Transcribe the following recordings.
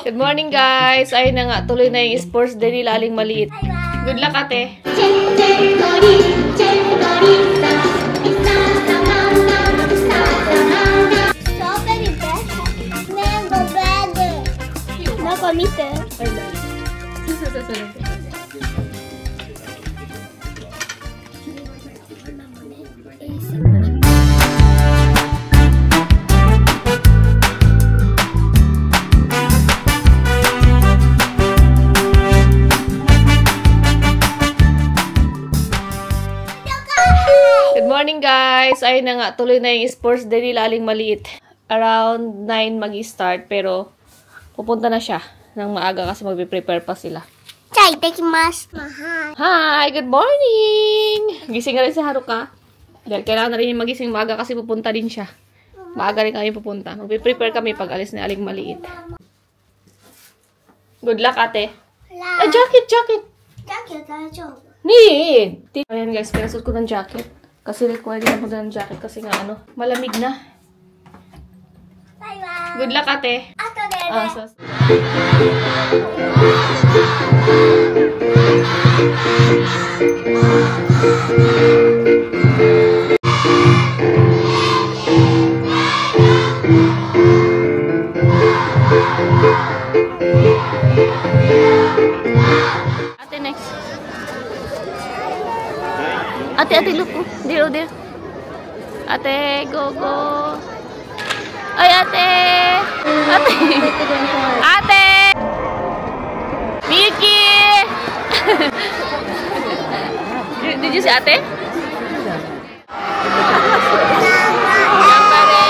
Good morning, guys! Ayun na nga, tuloy na yung sports day nila Aling Maliit. Good luck, ate! Good morning, guys! Ayun na nga, tuloy na yung sports day nila Aling Maliit. Around 9 mag-start, pero pupunta na siya ng maaga kasi magbe-prepare pa sila. Hi! Good morning! Gising na rin si Haruka. Dahil kailangan na rin yung magising maaga kasi pupunta din siya. Maaga rin kami pupunta. Magbe-prepare kami pag alis ni Aling Maliit. Good luck, ate! Ah, jacket! Need! Ayan, guys, pinasot ko ng jacket. Kasi required na po ng jacket kasi nga malamig na. Bye-bye! Good luck, ate! Ate, next. Ate, look. Dear. Ate, go. Ay, ate! Ate! Mickey! Did you see ate? Gambare!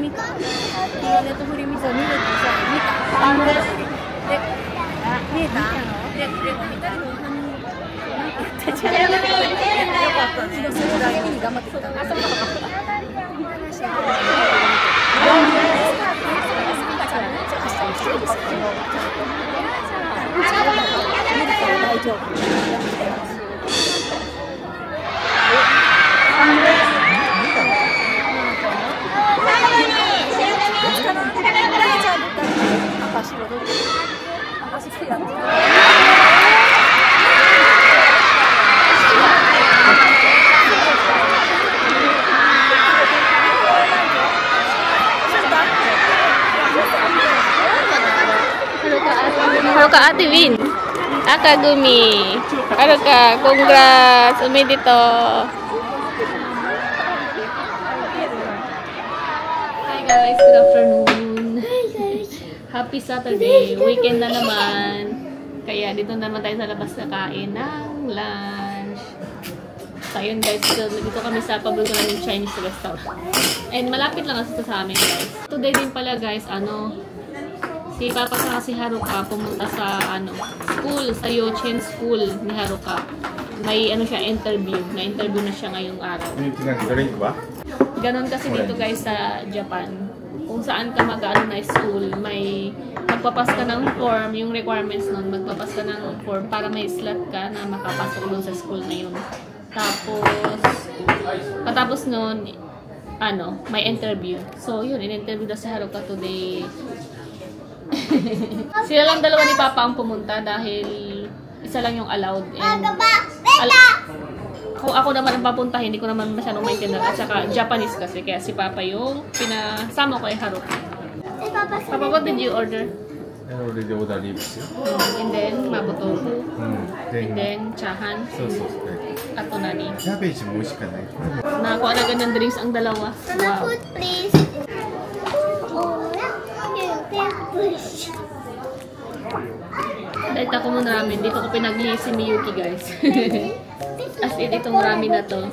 見た？ネットフリ見た？見た？見えた？レゴ見た？よかったね。それだけに頑張ってきた。大丈夫。Haruka Ate Win. Akagumi. Haruka, congrats. Umedito. Hi guys, good afternoon. Happy Saturday. Weekend na naman. Kaya dito naman tayo sa labas na kain ng lunch. So ayun guys, dito kami sa paborito namin Chinese restaurant. And malapit lang kasi sa amin guys. Today din pala guys, si Papa sa si Haruka pumunta sa school, sa Yochen School ni Haruka. May siya interview. Na-interview na siya ngayong araw. Ganon kasi dito guys sa Japan. Kung saan ka na school, may magpapas ka ng form, yung requirements nun, magpapas ka ng form para may slot ka na makapasok doon sa school na yun. Tapos, patapos nun, may interview. So yun, in-interview na si Haruka today. Sila lang dalawa ni Papa ang pumunta dahil isa lang yung allowed. And kung ako naman ang papunta, hindi ko naman masyadong maintindihan. At saka Japanese kasi, kaya si Papa yung pinasama ko ay Haruka. Papa, what did you order? I already ordered ribs. And then mabutofu. And then chahan. At nani. Cabbage mo ishikanai. Nakakuha na ganyan drinks ang dalawa. Wow. Food, please. Dahil ako mong ramen, dito ko pinag-ihi si Miyuki guys. As in, itong ramen na to.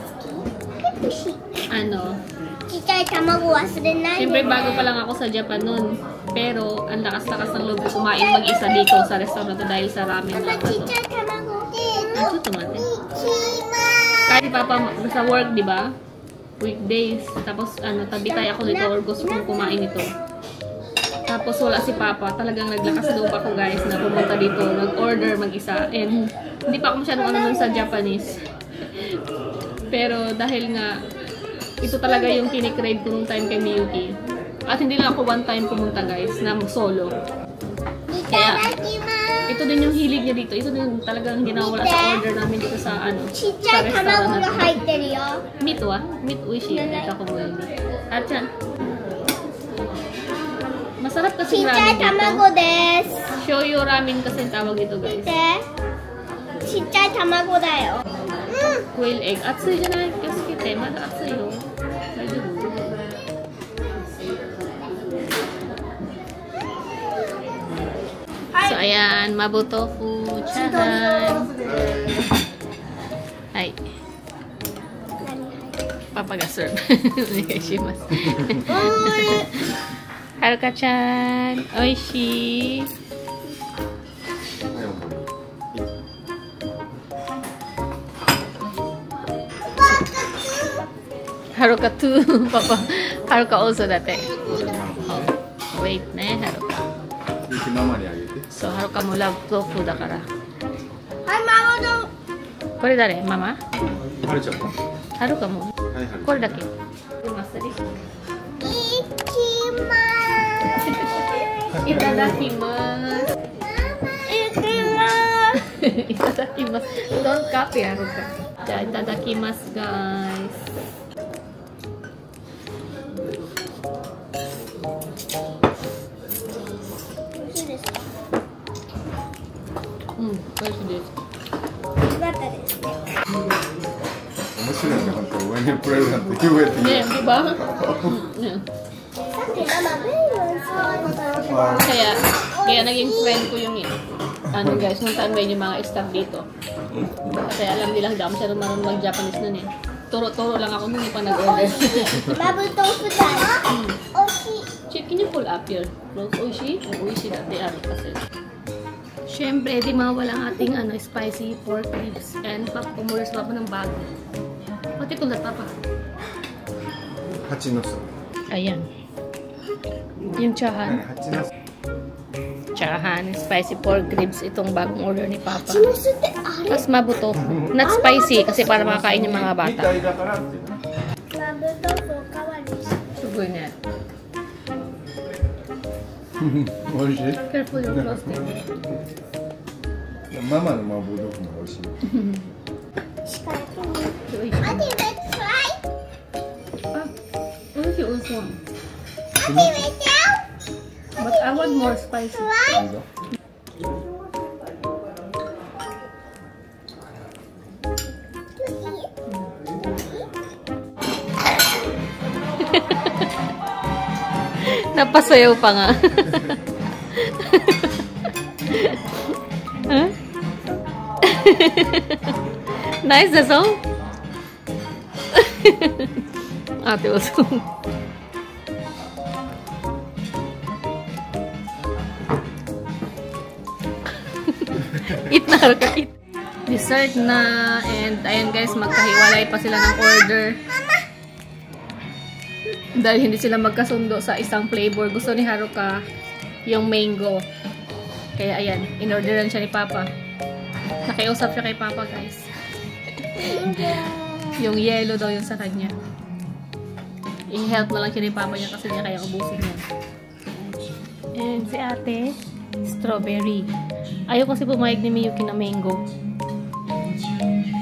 Chichay tamago wasurenai. Siyempre bago pa lang ako sa Japan nun. Pero ang lakas-lakas ng loob ko kumain mag-isa dito sa restaurant to dahil sa ramen lang na to. Chichay tamago. Ito tumate. Kahit Papa sa work, di ba? Weekdays. Tapos tabi tayo ako nito or gusto kong kumain ito. Tapos wala si Papa. Talagang naglakas loob ako guys na pumunta dito. Nag-order mag-isa. And hindi pa ako masyadong nun sa Japanese. Pero dahil nga ito talaga yung kinikrave ko nung time kay Miyuki. At hindi lang ako one time pumunta guys na solo. Kaya ito din yung hilig niya dito. Ito din talagang ginawala sa order namin dito sa sa restaurant natin. Meat wa? Meat uishi. Ito ko muna. At yan. Masarap kasi ramen dito. Shoyu ramen kasi tawag dito guys. Chichay tamago dayo. Quail egg. Atsui janai kasi kite. Mada atsui yo. So ayan, mabutofu, chahan. Hai. Papa ga serve. Onegaishimasu. Haruka-chan, oishii. Haruka too. Papa, Haruka also date. Oh, wait ne, Haruka. So, Haruka mo love tofu da kara. Hi, Mama, don't. Kore dare? Mama? Haruka mo? Haruka mo? Kore dake. Itadakimasu. Itadakimasu. Don't copy, Haruka. Itadakimasu, guys. Diba? Kaya naging friend ko yung guys, nung time yung mga staff dito. Kasi alam nila hindi ako masyadong marunong mag-Japanese nun eh. Turo-turo lang ako nung pa nag-order. Mabutofu tayo. here. Close oishi. Oishi dati kasi. Siyempre, di mawala ang ating spicy pork ribs. And pumulis pa ng bago. Pati kulat pa. Hachinosu. Ayan. Yung chahan. Hachinosu. Chahan, spicy pork ribs. Itong bagong order ni Papa. Tapos mabuto. Not spicy kasi para makakain yung mga bata. Sugoy na. Oishii? Careful yung plastic. Mama no mabudoku mo oishii. Oishi also. But I want more spicy. Napasayaw pa nga. Huh? Nice the song? Ate also. Eat na ka eat. Dessert na, and ayan guys, magkahiwalay pa sila ng order. Dahil hindi sila magkasundo sa isang flavor. Gusto ni Haruka yung mango. Kaya ayan, in-orderan siya ni Papa. Nakiusap siya kay Papa guys. Yung yellow daw yung sa kanya. I-help na lang siya ni Papa niya kasi niya kaya ubusin niya. And si ate, strawberry. Ayaw kasi pumayag ni Miyuki na mango.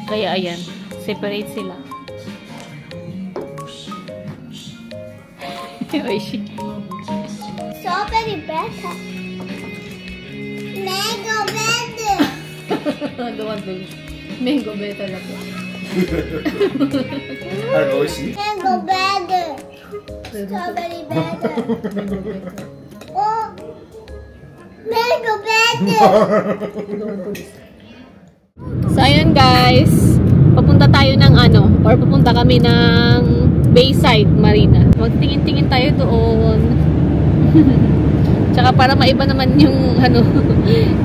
Kaya ayan, separate sila. Oishi. Strawberry better. Mango better. Gawa doon. Mango better lang po. Ano oishii? Mango better. Strawberry better. Oh, mango better. So, ayun guys. Papunta tayo ng or papunta kami ng Bayside Marina. Magtingin-tingin tayo doon. Tsaka para maiba naman yung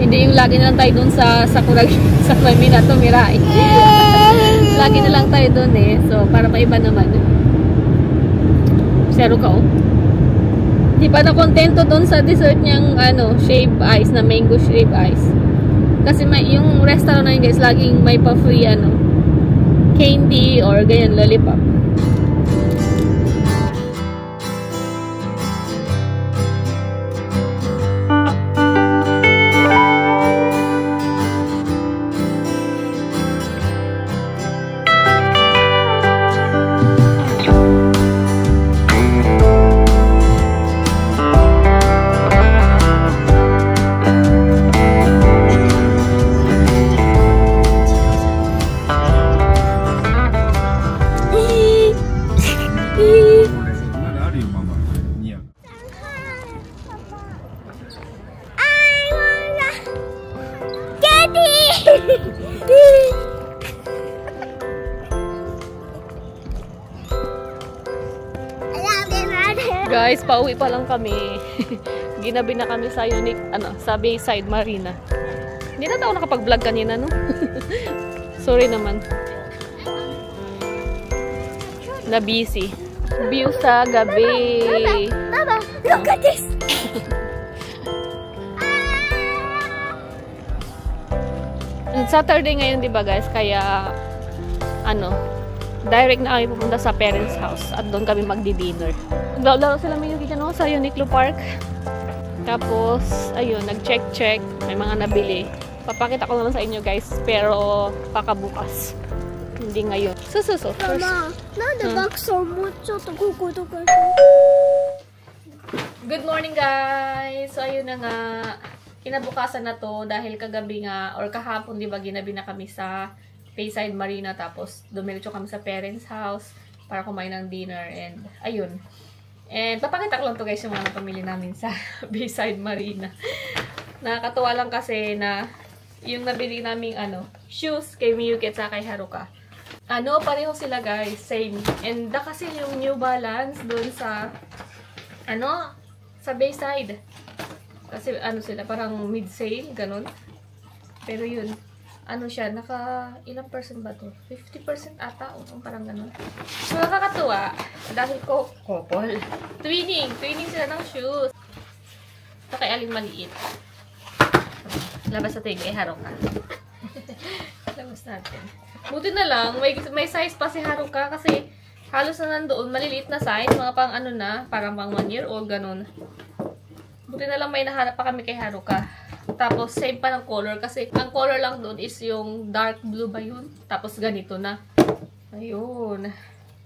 hindi yung lagi na lang tayo doon sa Sakuragi, sa Minato Mirai. Lagi na lang tayo doon So, para maiba naman. Zero ka Di pa na kontento doon sa dessert niyang shave ice na mango shave ice. Kasi may yung restaurant na yun guys, laging may pa-free candy or ganyan lollipop. Guys, pauwi pa lang kami. Ginabi na kami sa sa Bayside Marina. Hindi na ako nakapag-vlog kanina, no? Sorry naman. Na busy. View sa gabi. Mama, look at this. Saturday ngayon, di ba guys? Kaya, direct na kami pupunta sa parents' house at doon kami magdi-dinner. Naglaro sila Miyuki dyan sa Uniqlo Park. Tapos, ayun, nag-check. May mga nabili. Papakita ko na lang sa inyo guys, pero pakabukas. Hindi ngayon. So. Mama, the box so much. Good morning guys! So, ayun na nga. Kinabukasan na to dahil kagabi nga or kahapon, di ba, ginabi na kami sa Bayside Marina, tapos dumiretso kami sa parents' house para kumain ng dinner, and ayun. And papakita ko lang to guys yung mga pamilya namin sa Bayside Marina. Nakakatuwa lang kasi na yung nabili naming shoes kay Miyuki at kay Haruka. Pareho sila guys, same. And kasi yung New Balance doon sa Sa Bayside. Kasi ano sila, parang mid-sale, ganun. Pero yun, ano siya, ilang percent ba to? 50% ata, o parang ganun. So, nakakatuwa, dahil couple. Twinning sila ng shoes. Ito kay Aling maliit. Labas natin, kay Haruka. Labas natin. Buti na lang, may size pa si Haruka kasi halos na nandoon, maliliit na size, mga pang ano na, parang pang 1 year old, ganun. Buti na lang may nahanap pa kami kay Haruka. Tapos, same pa ng color. Kasi, ang color lang doon is yung dark blue ba yun? Tapos, ganito na. Ayun.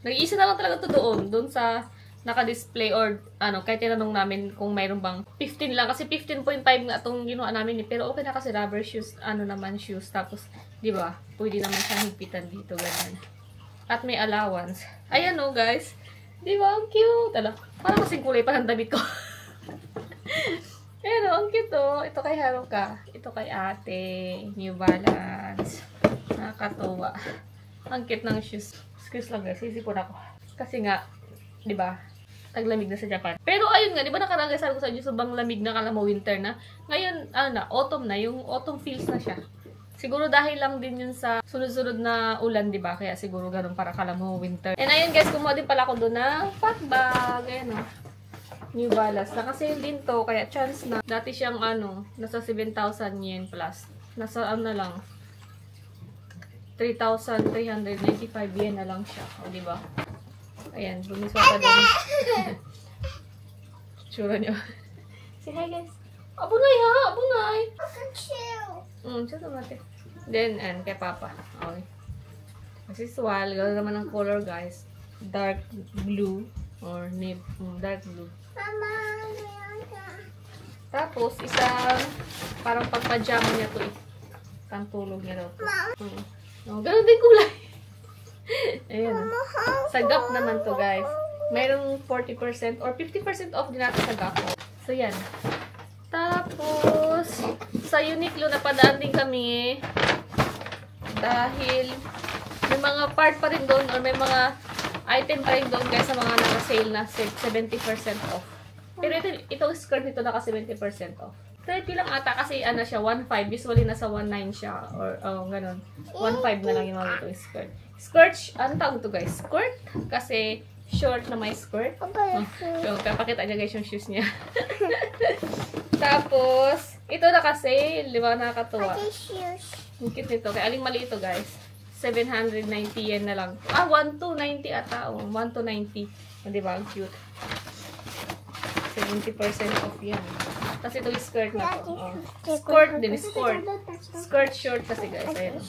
Nag-iisa na lang talaga to doon. Doon sa naka-display or, ano, kahit tinanong namin kung mayroon bang 15 lang. Kasi 15.5 nga itong ginawa namin. Pero, okay na kasi rubber shoes. Ano naman shoes. Tapos, di ba? Pwede naman siya higpitan dito. Ganyan. At may allowance. Ayan o, guys. Di ba? Ang cute. Parang kasing kulay pa ng damit ko. Pero, ang cute oh. Ito kay Haruka. Ito kay ate. New Balance. Nakakatuwa. Ang cute ng shoes. Excuse lang guys. Sisipon ako. Kasi nga, di ba? Taglamig na sa Japan. Pero ayun nga, di ba nakaraan guys, sabi ko sa inyo, sobrang lamig na, kala mo winter na. Ngayon, ano na, autumn na. Yung autumn feels na siya. Siguro dahil lang din yun sa sunod-sunod na ulan, di ba? Kaya siguro ganun para kala mo winter. And ayun guys, kumuha din pala ako doon ng pack bag. Ayan oh. New Balance. Naka-sale din to, kaya chance na. Dati siyang ano, nasa 7,000 yen plus. Nasa ano na lang, 3,395 yen na lang siya. O, diba? Ayan, bumiswa pa din. Tsura niyo. Say hi guys. Abunay ha! Abunay! Siya naman. Then, and kay Papa. Okay. Kasi swal. Gano'n naman ang color guys. Dark blue. Or dark blue. Mama, tapos, isang parang pagpajama niya to eh. Pantulog niya daw to. Ganun din kulay. Ayan. Sa Gap naman to guys. Mayroong 40% or 50% off din natin sa Gap. So, yan. Tapos, sa Uniqlo napadaan din kami. Dahil, may mga part pa rin doon or may mga item pa rin doon guys sa mga naka-sale na 70% off. Pero itong skirt nito naka 70% off. 30 lang ata kasi ano siya, 1.5. Usually nasa 1.9 siya. Or ganun. 1.5 na lang yung mga itong skirt. Skirt, ano tawag ito guys? Skirt? Kasi short na may skirt. So, papakita niya guys yung shoes niya. Tapos, ito naka-sale. Di ba nakakatuwa? Ang cute nito. Kaya aling mali ito guys. 790 yen na lang. 1,290 ata. 1,290. Di ba? Ang cute. 70% off yan. Kasi ito yung skirt na to. Skirt din. Skirt. Skirt short kasi guys. Ayan.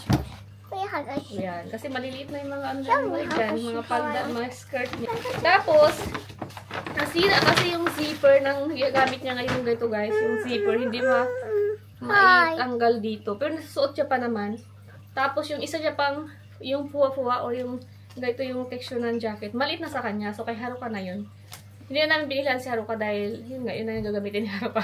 Ayan. Kasi maliliit na yung mga ano dyan. Mga palda, mga skirt niya. Tapos, nasira kasi yung zipper ng gamit niya ngayon dito guys. Yung zipper. Hindi maitanggal dito. Pero nasusuot siya pa naman. Tapos, yung isa niya pang, yung fuwa-fuwa o yung, ganito yung texture ng jacket, maliit na sa kanya. So, kay Haruka na yun. Hindi na namin binigyan si Haruka dahil, yun nga, yun na yung gagamitin ni Haruka.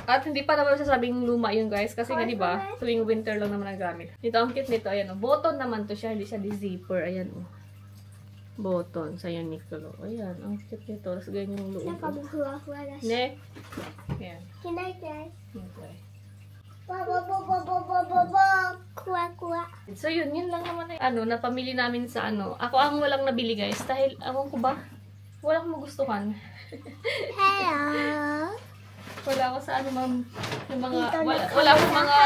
At hindi pa naman sasabing luma yun, guys. Kasi nga, diba, tuwing winter lang naman nagamit. Dito, ang cute nito, ayan, oh. Button naman to siya, hindi siya di-zipper. Ayan, oh. Button sa Uniqlo. Ayan, ang cute nito. Tapos, ganyan yung loob. Neck. Ayan. Okay. So yun lang naman ay napamili namin sa Ako ang walang nabili guys dahil ko ba wala akong magustuhan. Hello. Wala ako sa ma'am yung mga wala akong mga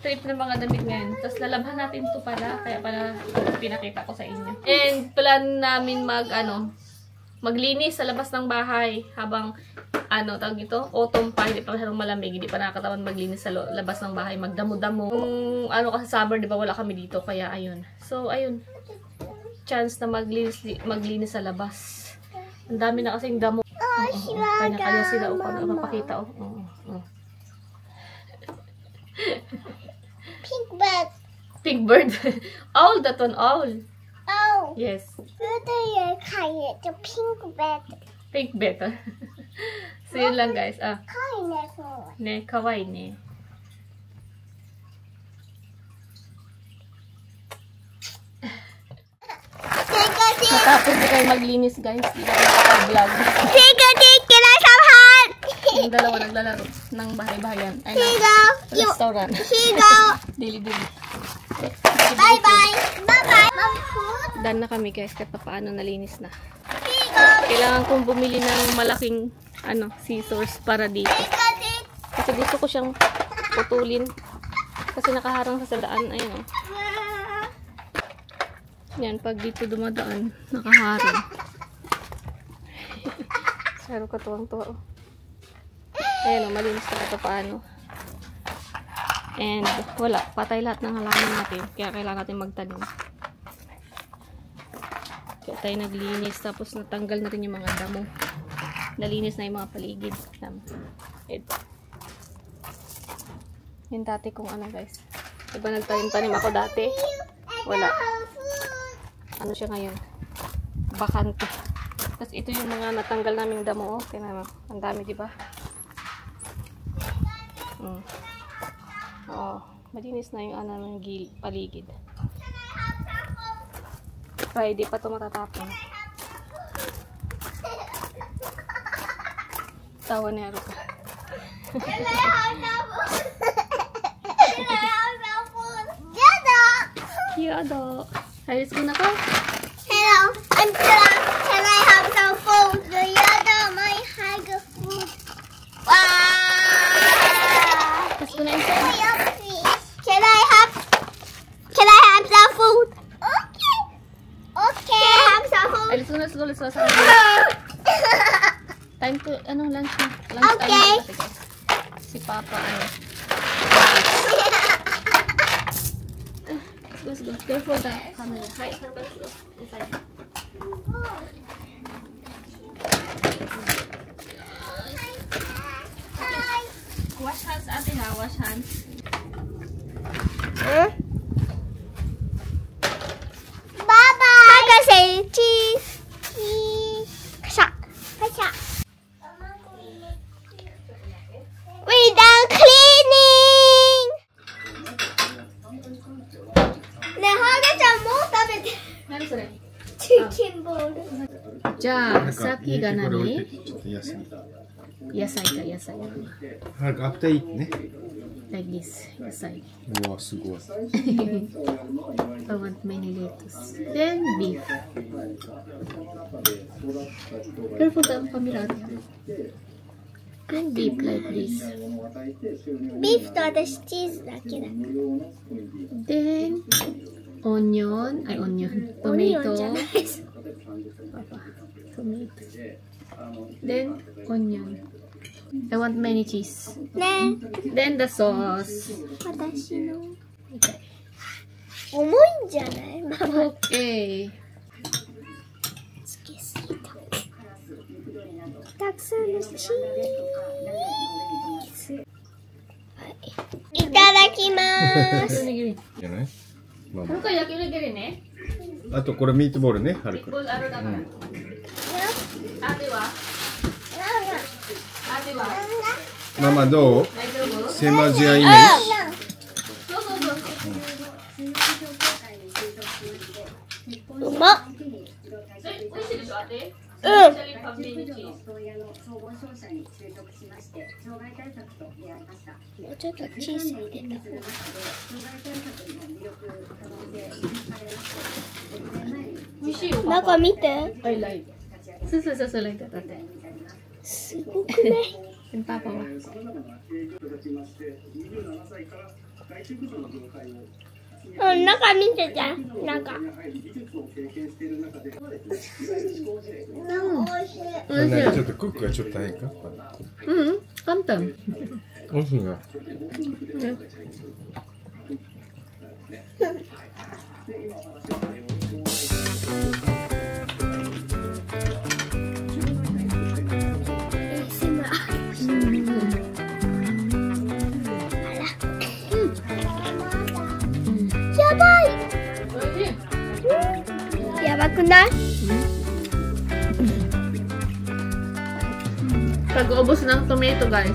trip na mga damit ngayon. Tapos lalabhan natin to pala kaya pala pinakita ko sa inyo. And plan namin maglinis sa labas ng bahay habang tawag ito, autumn pa, hindi pa masyadong malamig, hindi pa nakakatawan maglinis sa labas ng bahay, magdamo-damo. Kung kasi summer, di ba wala kami dito, kaya ayun. So, ayun, chance na maglinis sa labas. Ang dami na kasing damo. Kanya-kanya sila, mapakita, Pink bird. Pink bird? Owl, that one, owl. Oh. Yes. The pink bird. Pink bird. So, yun lang guys. Ne, kawaii ne. Natapos na kayo maglinis, guys. Hindi na nakapag-vlog. Can I have help? Yung dalawa naglalaro ng bahay-bahayan. Ay, restaurant. Dili-dili. Bye-bye. Bye-bye. Done na kami, guys. Kahit paano nalinis na. Kailangan kong bumili ng malaking scissors para dito. Kasi gusto ko siyang putulin. Kasi nakaharang sa daan. Ayun, yan, pag dito dumadaan, nakaharang. Saro ka tuwang-tuwa. Ayan, malinis na ito paano. And wala, patay lahat ng halaman natin. Kaya kailangan natin magtanim. Kaya tayo naglinis. Tapos natanggal na rin yung mga damo. Nalinis na yung mga paligid. Ito. Yung dati kong guys. Diba nagtanim-tanim ako dati? Wala. Ano siya ngayon? Bakante. Tapos ito yung mga natanggal naming damo. Okay naman. Ang dami, diba? Malinis na yung ng paligid. Friday pa ito matatapon. Tawa ni Aruka. Yada. Alis ko na ka. Hello, I'm Sarah. Can I have some food? Yada, my hug food. Wow! Alis ko na inside. Can I have some food? Okay. Okay. Can I have some food? Alis ko na. Time to, lunch na. Lunch Okay. time na. Si Papa, Let's go. Careful the camera. Hi. Let's go. Inside. Wash hands, ate ha. Wash hands. Bye-bye. I can say cheese. Kasha. Kasha. We done cleaning. ねえ、ハゲちゃんもう食べて。何それ？チキンボール。じゃあ、さっきが何？ちょっと野菜。野菜か、野菜。早くアフターイートね。Like this, 野菜。うわ、すごい。I want many lettuce. Then beef. Careful the camera. Then beef like this. ビーフと私チーズだけだ。 Then onion, onion, オニオンじゃ tomato, ないです。 tomato. Then onion. I want many cheese. ね Then the sauce. 私の Okay. 重いんじゃないママ Okay. つけすぎた。たくさんのチーズ。いただきます。じゃない？まあま Ano kaya kinagiri ne? ああとこれミートボールね、はるくん。 Full araw na ka. Ate wa? Ate wa? ママどう？ Medyo go? セマジアイメージ。 Go, go, go. うまっ。 美味しいでしょ、ate? うん。 Especially pag mini cheese. もうちょっとチーズ入れた方が。美味しいよ。中見て。 I like. そう、like that, ate. すごくない？ Yung papa wa. うん、中見てじゃん。中。これねちょっとクックがちょっと大変か。簡単。美味しいな。やばい。やばくない？ Pag-ubos ng tomato, guys.